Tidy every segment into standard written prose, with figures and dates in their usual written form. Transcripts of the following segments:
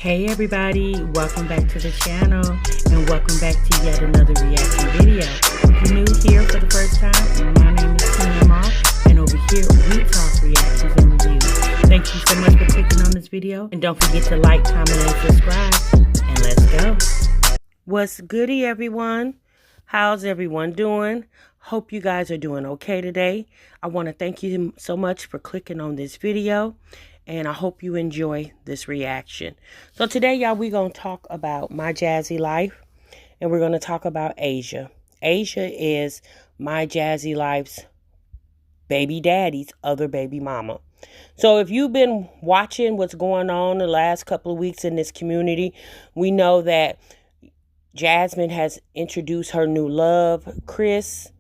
Hey everybody, welcome back to the channel and welcome back to yet another reaction video. If you're new here for the first time, my name is Tina Mall and over here we talk reactions and reviews. Thank you so much for clicking on this video and don't forget to like, comment, and subscribe. And let's go. What's goody everyone? How's everyone doing? Hope you guys are doing okay today. I want to thank you so much for clicking on this video. And I hope you enjoy this reaction. So today, y'all, we're going to talk about My Jazzy Life. And we're going to talk about Asia. Asia is My Jazzy Life's baby daddy's other baby mama. So if you've been watching what's going on the last couple of weeks in this community, we know that Jasmine has introduced her new love, Chris.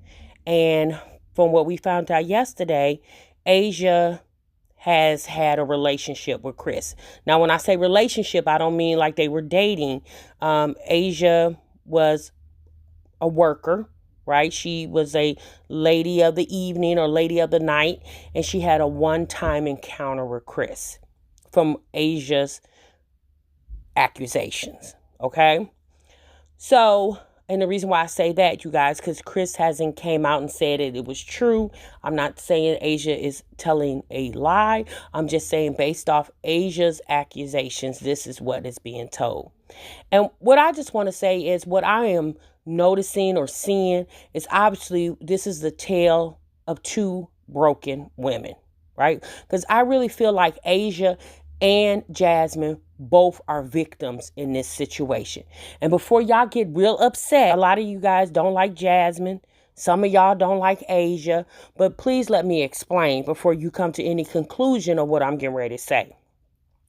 And from what we found out yesterday, Asia has had a relationship with Chris. Now, when I say relationship, I don't mean like they were dating. Asia was a worker, right? She was a lady of the evening or lady of the night, and she had a one-time encounter with Chris from Asia's accusations, okay? So, and the reason why I say that, you guys, because Chris hasn't came out and said it was true. I'm not saying Asia is telling a lie. I'm just saying based off Asia's accusations, this is what is being told. And what I just want to say is what I am noticing or seeing is obviously this is the tale of two broken women, right? Because I really feel like Asia and Jasmine both are victims in this situation. And before y'all get real upset, a lot of you guys don't like Jasmine. Some of y'all don't like Asia. But please let me explain before you come to any conclusion of what I'm getting ready to say.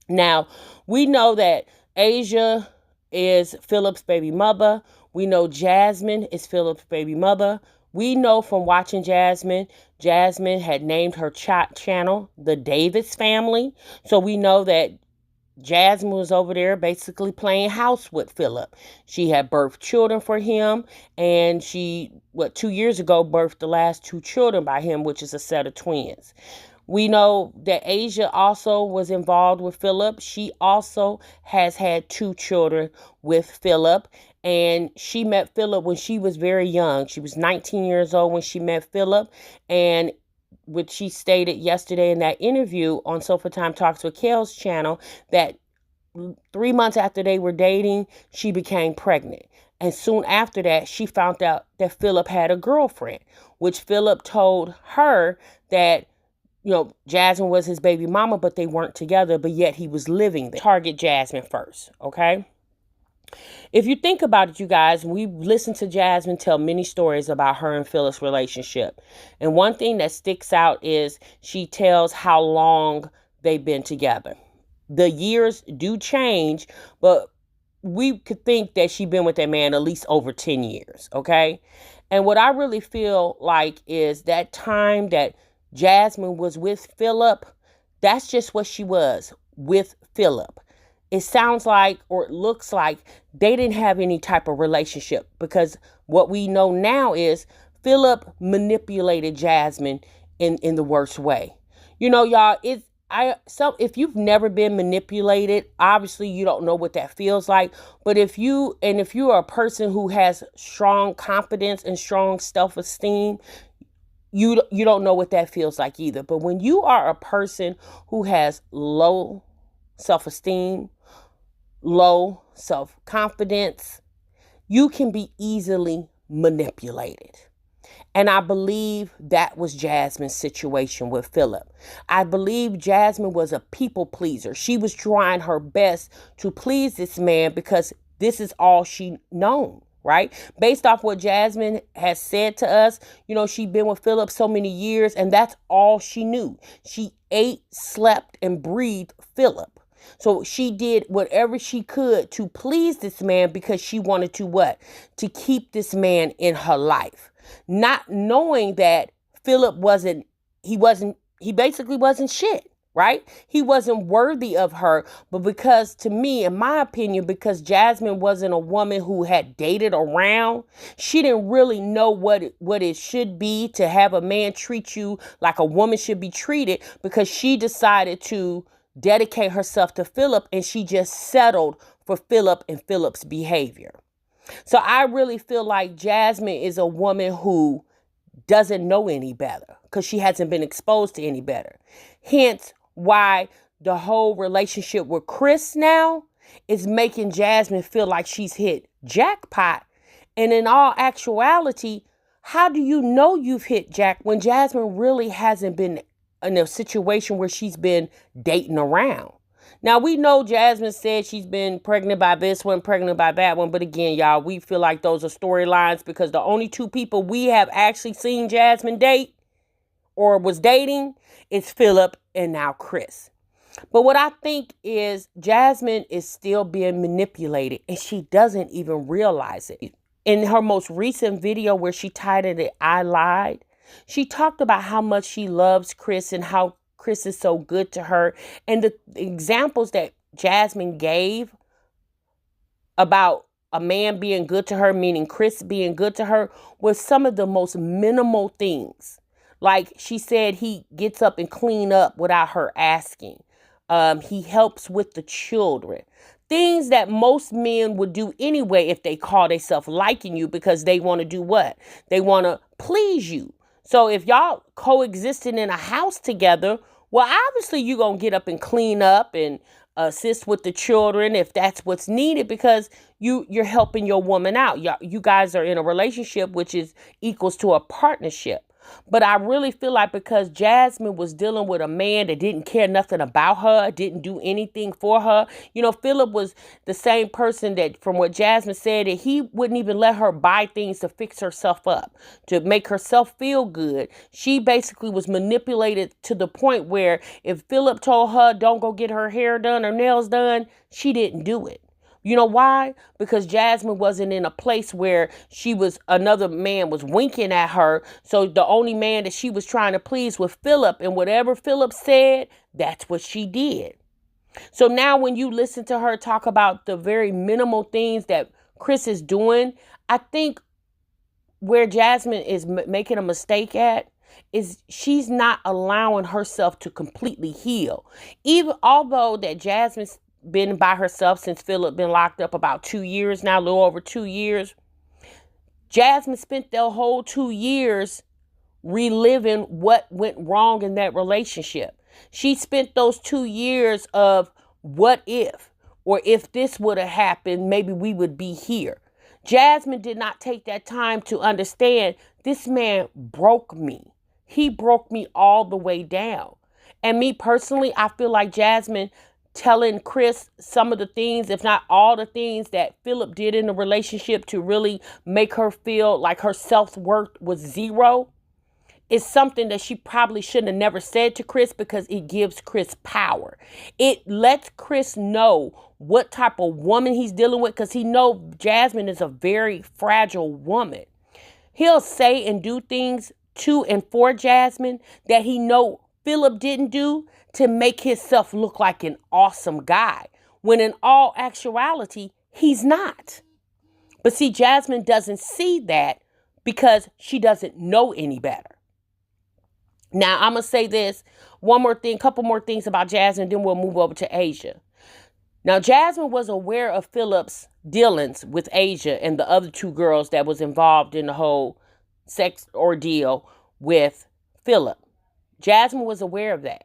Now, we know that Asia is Phillip's baby mother. We know Jasmine is Phillip's baby mother. We know from watching Jasmine had named her channel The Davis Family. So we know that Jasmine was over there basically playing house with Phillip. She had birthed children for him, and she, 2 years ago, birthed the last 2 children by him, which is a set of twins. We know that Asia also was involved with Phillip. She also has had 2 children with Phillip, and she met Phillip when she was very young. She was 19 years old when she met Phillip, and which she stated yesterday in that interview on Sofa Time Talks with Kale's channel, that 3 months after they were dating, she became pregnant. And soon after that, she found out that Phillip had a girlfriend, which Phillip told her that, Jasmine was his baby mama, but they weren't together, but yet he was living there. Target Jasmine first, okay? If you think about it, you guys, we've listened to Jasmine tell many stories about her and Phillip's relationship. And one thing that sticks out is she tells how long they've been together. The years do change, but we could think that she's been with that man at least over 10 years, okay? And what I really feel like is that time that Jasmine was with Phillip, that's just what she was, with Phillip. It sounds like, or it looks like, they didn't have any type of relationship, because what we know now is Phillip manipulated Jasmine in the worst way. Y'all, if you've never been manipulated, obviously you don't know what that feels like. But if you are a person who has strong confidence and strong self-esteem, you don't know what that feels like either. But when you are a person who has low self-esteem, low self-confidence, you can be easily manipulated. And I believe that was Jasmine's situation with Phillip. I believe Jasmine was a people pleaser. She was trying her best to please this man because this is all she known, right? Based off what Jasmine has said to us, she'd been with Phillip so many years, and that's all she knew. She ate, slept, and breathed Phillip. So she did whatever she could to please this man because she wanted to what? To keep this man in her life. Not knowing that Phillip he basically wasn't shit, right? He wasn't worthy of her. But because, to me, in my opinion, because Jasmine wasn't a woman who had dated around, she didn't really know what it should be to have a man treat you like a woman should be treated, because she decided to dedicate herself to Phillip, and she just settled for Phillip and Phillip's behavior. So I really feel like Jasmine is a woman who doesn't know any better because she hasn't been exposed to any better. Hence why the whole relationship with Chris now is making Jasmine feel like she's hit jackpot. And in all actuality, how do you know you've hit jack when Jasmine really hasn't been in a situation where she's been dating around? Now, we know Jasmine said she's been pregnant by this one, pregnant by that one. But again, y'all, we feel like those are storylines because the only two people we have actually seen Jasmine date or was dating is Phillip and now Chris. But what I think is Jasmine is still being manipulated and she doesn't even realize it. In her most recent video where she titled it, "I Lied," she talked about how much she loves Chris and how Chris is so good to her. And the examples that Jasmine gave about a man being good to her, meaning Chris being good to her, was some of the most minimal things. Like she said, he gets up and clean up without her asking. He helps with the children. Things that most men would do anyway if they call themselves liking you because they want to do what? They want to please you. So if y'all coexisting in a house together, well, obviously you're going to get up and clean up and assist with the children if that's what's needed because you're helping your woman out. You guys are in a relationship which is equals to a partnership. But I really feel like because Jasmine was dealing with a man that didn't care nothing about her, didn't do anything for her. You know, Phillip was the same person that, from what Jasmine said, that he wouldn't even let her buy things to fix herself up, to make herself feel good. She basically was manipulated to the point where if Phillip told her don't go get her hair done or nails done, she didn't do it. You know why? Because Jasmine wasn't in a place where another man was winking at her. So the only man that she was trying to please was Phillip. And whatever Phillip said, that's what she did. So now when you listen to her talk about the very minimal things that Chris is doing, I think where Jasmine is making a mistake at is she's not allowing herself to completely heal. Even although that Jasmine's been by herself since Phillip been locked up about 2 years now, a little over 2 years. Jasmine spent the whole 2 years reliving what went wrong in that relationship. She spent those 2 years of what if, or if this would have happened, maybe we would be here. Jasmine did not take that time to understand this man broke me. He broke me all the way down. And me personally, I feel like Jasmine telling Chris some of the things, if not all the things that Phillip did in the relationship to really make her feel like her self-worth was zero, is something that she probably shouldn't have never said to Chris because it gives Chris power. It lets Chris know what type of woman he's dealing with because he knows Jasmine is a very fragile woman. He'll say and do things to and for Jasmine that he know Phillip didn't do to make himself look like an awesome guy, when in all actuality, he's not. But see, Jasmine doesn't see that because she doesn't know any better. Now, I'm going to say this, couple more things about Jasmine, then we'll move over to Asia. Now, Jasmine was aware of Phillip's dealings with Asia and the other two girls that was involved in the whole sex ordeal with Phillip. Jasmine was aware of that.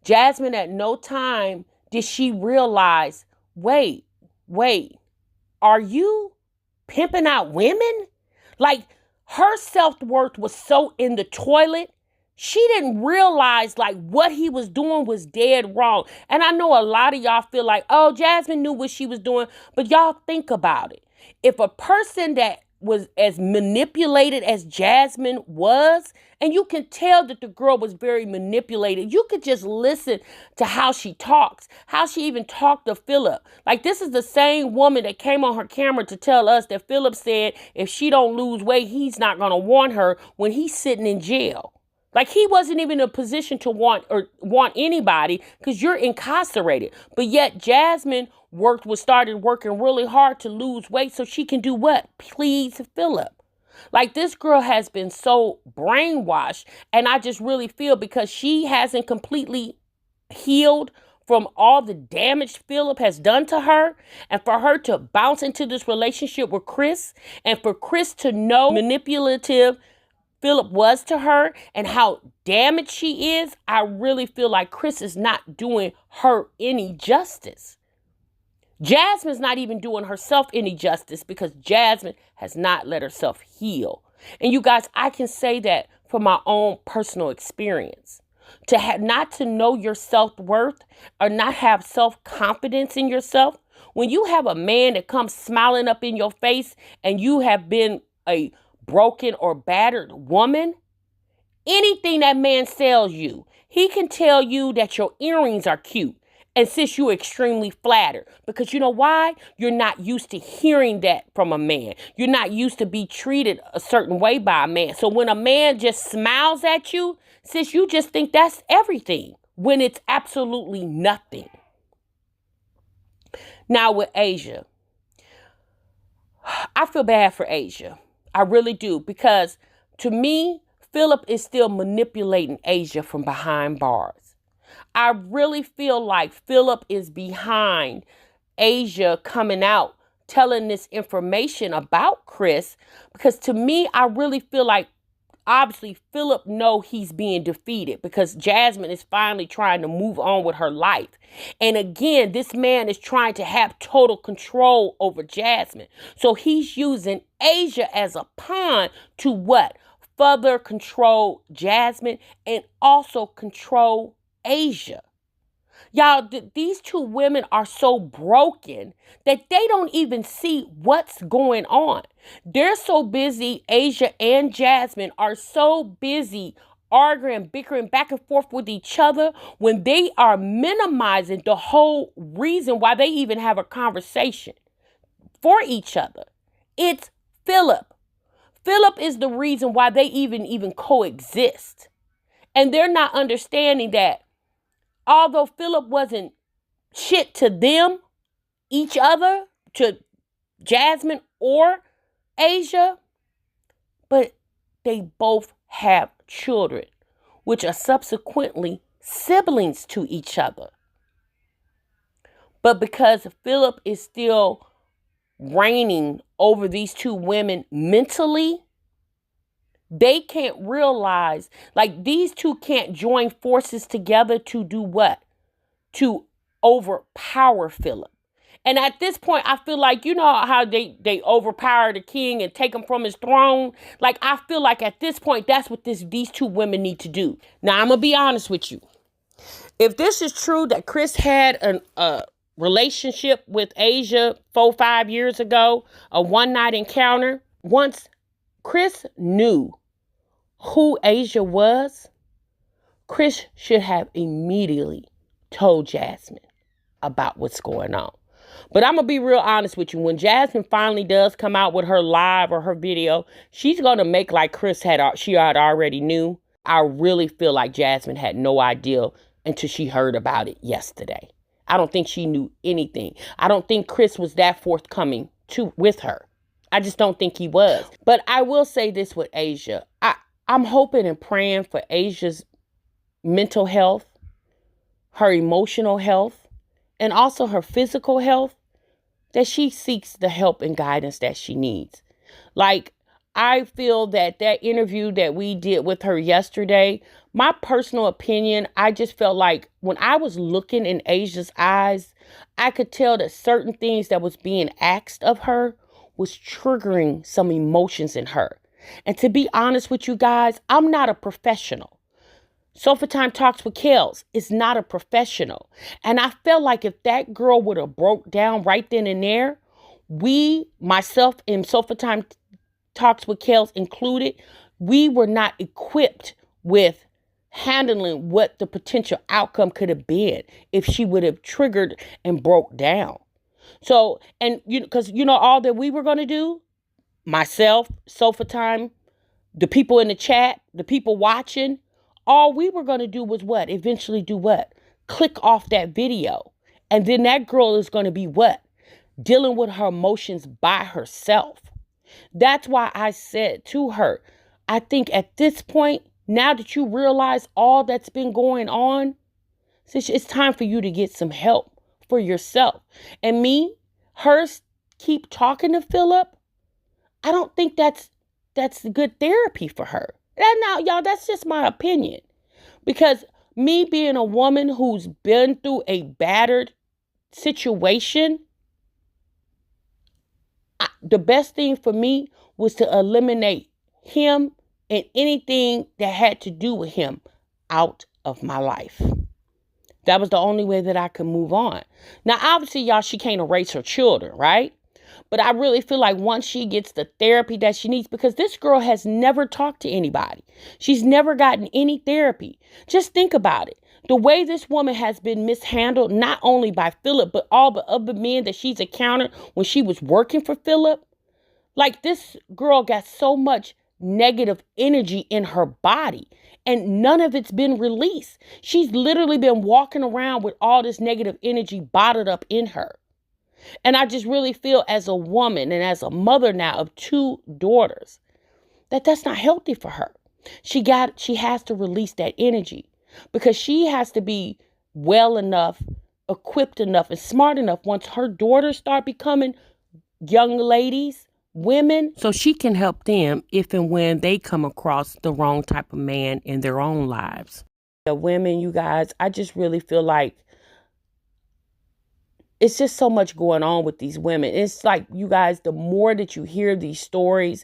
Jasmine at no time did she realize, wait, are you pimping out women? Like her self-worth was so in the toilet. She didn't realize like what he was doing was dead wrong. And I know a lot of y'all feel like, oh, Jasmine knew what she was doing. But y'all think about it. If a person that was as manipulated as Jasmine was, and you can tell that the girl was very manipulated. You could just listen to how she talks, how she even talked to Phillip. Like this is the same woman that came on her camera to tell us that Phillip said if she don't lose weight, he's not going to want her when he's sitting in jail. Like he wasn't even in a position to want anybody because you're incarcerated. But yet Jasmine started working really hard to lose weight so she can do what? Please Phillip. Like this girl has been so brainwashed, and I just really feel because she hasn't completely healed from all the damage Phillip has done to her, and for her to bounce into this relationship with Chris, and for Chris to know manipulative Phillip was to her and how damaged she is, I really feel like Chris is not doing her any justice. Jasmine's not even doing herself any justice because Jasmine has not let herself heal. And you guys, I can say that from my own personal experience. To have not to know your self-worth or not have self-confidence in yourself, when you have a man that comes smiling up in your face and you have been a broken or battered woman, anything that man sells you, he can tell you that your earrings are cute. And since you're extremely flattered, because you know why? You're not used to hearing that from a man. You're not used to be treated a certain way by a man. So when a man just smiles at you, sis, you just think that's everything when it's absolutely nothing. Now with Asia, I feel bad for Asia. I really do, because to me, Phillip is still manipulating Asia from behind bars. I really feel like Phillip is behind Asia coming out, telling this information about Chris, because to me, I really feel like obviously Phillip know he's being defeated because Jasmine is finally trying to move on with her life. And again, this man is trying to have total control over Jasmine. So he's using Asia as a pawn to what? Further control Jasmine and also control Asia. Y'all, these two women are so broken that they don't even see what's going on. They're so busy, Asia and Jasmine are so busy arguing, bickering back and forth with each other when they are minimizing the whole reason why they even have a conversation for each other. It's Phillip. Phillip is the reason why they even coexist. And they're not understanding that although Phillip wasn't shit to them, each other, to Jasmine or Asia, but they both have children, which are subsequently siblings to each other. But because Phillip is still reigning over these two women mentally, they can't realize, like these two can't join forces together to do what? To overpower Phillip. And at this point, I feel like, you know how they overpower the king and take him from his throne? Like, I feel like at this point, that's what these two women need to do. Now, I'm going to be honest with you. If this is true that Chris had a relationship with Asia 4-5 years ago, a one-night encounter, once Chris knew who Asia was, Chris should have immediately told Jasmine about what's going on. But I'm going to be real honest with you. When Jasmine finally does come out with her live or her video, she's going to make like she had already knew. I really feel like Jasmine had no idea until she heard about it yesterday. I don't think she knew anything. I don't think Chris was that forthcoming with her. I just don't think he was. But I will say this with Asia. I'm hoping and praying for Asia's mental health, her emotional health, and also her physical health, that she seeks the help and guidance that she needs. Like, I feel that interview that we did with her yesterday, my personal opinion, I just felt like when I was looking in Asia's eyes, I could tell that certain things that was being asked of her was triggering some emotions in her. And to be honest with you guys, I'm not a professional. Sofa Time Talks with Kels is not a professional. And I felt like if that girl would have broke down right then and there, myself and Sofa Time Talks with Kels included, we were not equipped with handling what the potential outcome could have been if she would have triggered and broke down. So, and because all that we were going to do, myself, Sofa Time, the people in the chat, the people watching, all we were going to do was what? Eventually do what? Click off that video. And then that girl is going to be what? Dealing with her emotions by herself. That's why I said to her, I think at this point, now that you realize all that's been going on, It's time for you to get some help for yourself. And her keep talking to Phillip, I don't think that's good therapy for her. And now, y'all, that's just my opinion. Because me being a woman who's been through a battered situation, the best thing for me was to eliminate him and anything that had to do with him out of my life. That was the only way that I could move on. Now, obviously, y'all, she can't erase her children, right? But I really feel like once she gets the therapy that she needs, because this girl has never talked to anybody. She's never gotten any therapy. Just think about it. The way this woman has been mishandled, not only by Phillip, but all the other men that she's encountered when she was working for Phillip. Like, this girl got so much negative energy in her body, and none of it's been released. She's literally been walking around with all this negative energy bottled up in her. And I just really feel, as a woman and as a mother now of 2 daughters, that that's not healthy for her. She has to release that energy, because she has to be well enough, equipped enough, and smart enough once her daughters start becoming young ladies, women, so she can help them if and when they come across the wrong type of man in their own lives. The women, you guys, I just really feel like it's just so much going on with these women. It's like, you guys, the more that you hear these stories,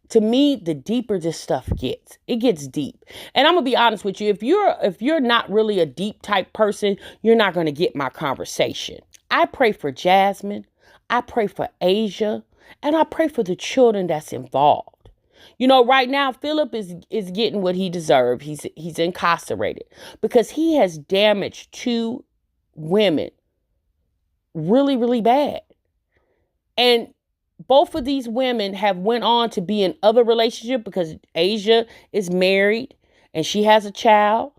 to me, the deeper this stuff gets. It gets deep. And I'm going to be honest with you. If you're not really a deep type person, you're not going to get my conversation. I pray for Jasmine. I pray for Asia. And I pray for the children that's involved. You know, right now, Phillip is getting what he deserved. He's incarcerated because he has damaged 2 women really, really bad. And both of these women have went on to be in other relationships, because Asia is married and she has a child.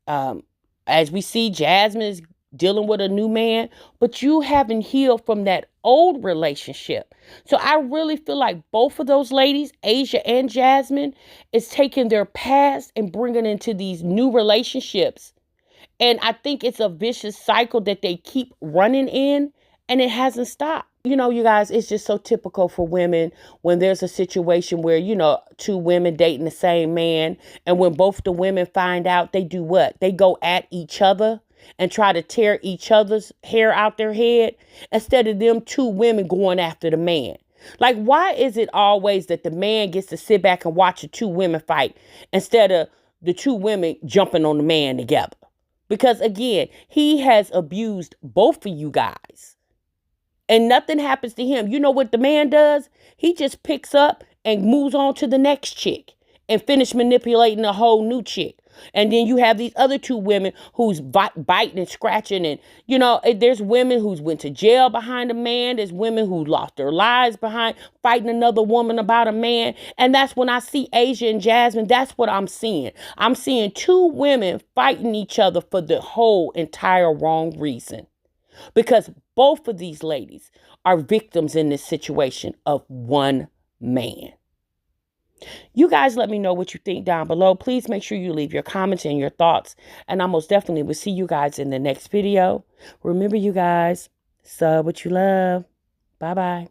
As we see, Jasmine is dealing with a new man, but you haven't healed from that old relationship. So I really feel like both of those ladies, Asia and Jasmine, is taking their past and bringing it into these new relationships. And I think it's a vicious cycle that they keep running in, and it hasn't stopped. You know, you guys, it's just so typical for women when there's a situation where, 2 women dating the same man. And when both the women find out, they do what? They go at each other and try to tear each other's hair out their head, instead of them 2 women going after the man. Like, why is it always that the man gets to sit back and watch the 2 women fight instead of the 2 women jumping on the man together? Because, again, he has abused both of you guys. And nothing happens to him. You know what the man does? He just picks up and moves on to the next chick and finish manipulating a whole new chick. And then you have these other 2 women who's biting and scratching. And, there's women who's went to jail behind a man. There's women who lost their lives behind fighting another woman about a man. And that's when I see Asia and Jasmine. That's what I'm seeing. I'm seeing 2 women fighting each other for the whole entire wrong reason. Because both of these ladies are victims in this situation of one man. You guys let me know what you think down below. Please make sure you leave your comments and your thoughts. And I most definitely will see you guys in the next video. Remember, you guys, sub what you love. Bye-bye.